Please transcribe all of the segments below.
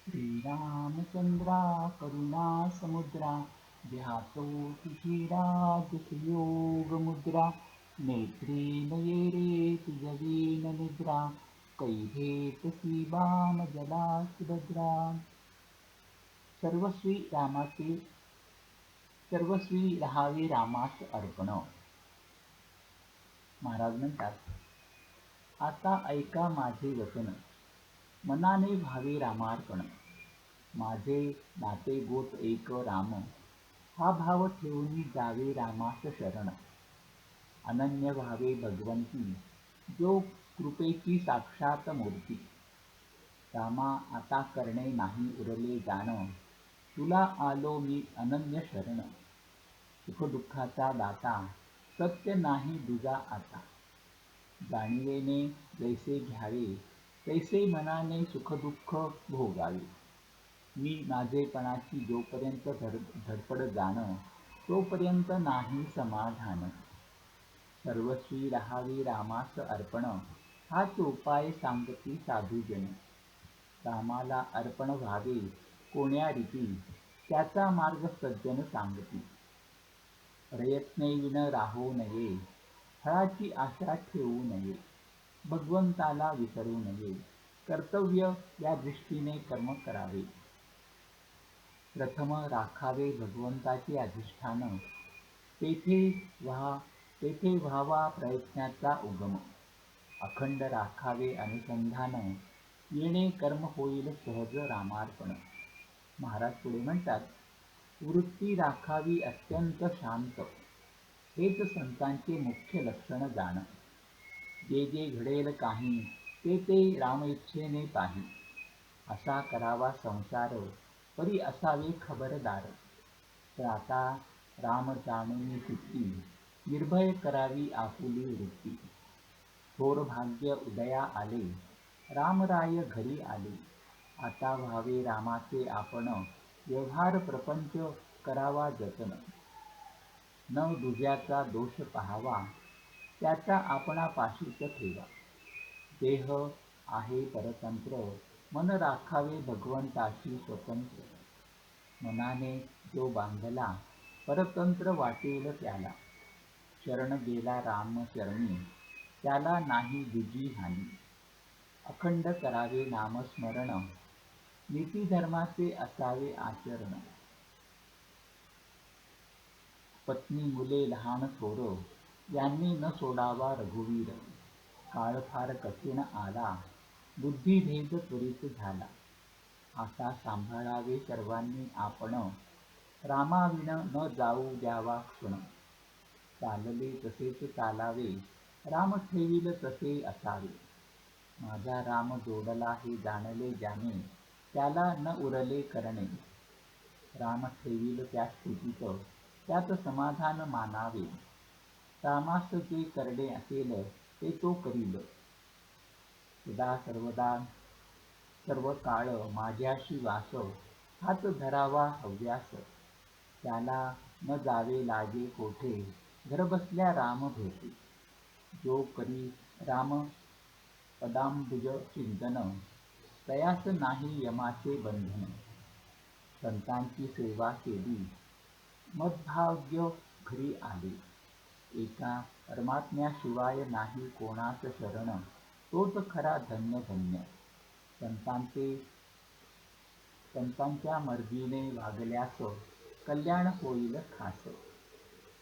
श्रीरामचंद्रा करुणा समुद्रा ध्यातो तिशिरा योग मुद्रा नेत्री नयेरे तुझवीन निद्रा कैहेतसी बाम जला सुभद्रा. सर्वस्वी रामाचे सर्वस्वी राहावे रामास अर्पण. महाराज म्हणतात, आता ऐका माझे वचन, मनाने भावे रामार्पण. माझे नाते गोत एक राम, हा भाव ठेवून जावे रामास शरण. अनन्य भावे भगवंती, जो कृपेची साक्षात मूर्ती. रामा आता करणे नाही उरले जाण, तुला आलो मी अनन्य शरण. सुखदुःखाचा दाता, सत्य नाही दुजा आता. जाणिवेने जैसे घ्यावे, तैसे मनाने सुखदुःख भोगावे. मी माझेपणाची जोपर्यंत धडपड जाण, तोपर्यंत नाही समाधान. सर्वस्वी राहावे रामास अर्पण, हाच उपाय सांगती साधुजन. रामाला अर्पण व्हावे कोण्या रीती, त्याचा मार्ग सज्जन सांगती. प्रयत्नेविन राहू नये, फळाची आशा ठेवू नये. भगवंताला विसरू नये, कर्तव्य या दृष्टीने कर्म करावे. प्रथम राखावे भगवंताचे अधिष्ठान, तेथे व्हावा प्रयत्नाचा उगम. अखंड राखावे अनुसंधान, येणे कर्म होईल सहज रामार्पण. महाराज पुढे म्हणतात, वृत्ती राखावी अत्यंत शांत, हेच संतांचे मुख्य लक्षण जाण. जे जे घडेल काही, ते रामइच्छेने पाही. असा करावा संसार, परी असावे खबरदार. त्राता राम जाणून चित्ती, निर्भय करावी आपुली वृत्ती. थोर भाग्य उदया आले, रामराय घरी आले. आता व्हावे रामाचे आपण, व्यवहार प्रपंच करावा जतन. न दुज्याचा दोष पाहावा, त्याचा आपणापाशीच ठेवा. देह आहे परतंत्र, मन राखावे भगवंताशी स्वतंत्र. मनाने जो बांधला, परतंत्र वाटेल त्याला. शरण गेला राम चरणी, त्याला नाही दुजी हानी. अखंड करावे नामस्मरण, नीतिधर्माचे असावे आचरण. पत्नी मुले लहान थोर, यांनी न सोडावा रघुवीर. काळ फार कठीण आला, बुद्धिभेद त्वरित झाला. आता सांभाळावे सर्वांनी आपण, रामाविन न जाऊ द्यावा क्षण. चालले तसेच चालावे, राम ठेवील तसे असावे. माझा राम जोडला हे जाणले ज्याने, त्याला न उरले करणे. राम ठेवील त्या स्थितीत, त्यात समाधान मानावे. रामास जे करणे असेल, ते तो करील. सदा सर्वदा सर्व काळ माझ्याशी वास, हाच धरावा हव्यास. त्याला न जावे लागे कोठे, घरबसल्या राम भेटे. जो करी राम पदांबुज चिंतन, तयास नाही यमाचे बंधन. संतांची सेवा केली, मद्भाग्य घरी आले. एका परमात्म्याशिवाय नाही कोणास शरण, तोच खरा धन्य धन्य. संतांच्या मर्जीने वागल्यास, कल्याण होईल खास.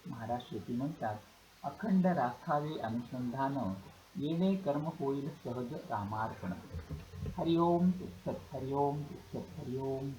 महाराज शेती म्हणतात, अखंड राखावे अनुसंधान, येणे कर्म होईल सहज रामार्पण. हरिओम तत्सत, हरिओम तत्सत, हरिओम.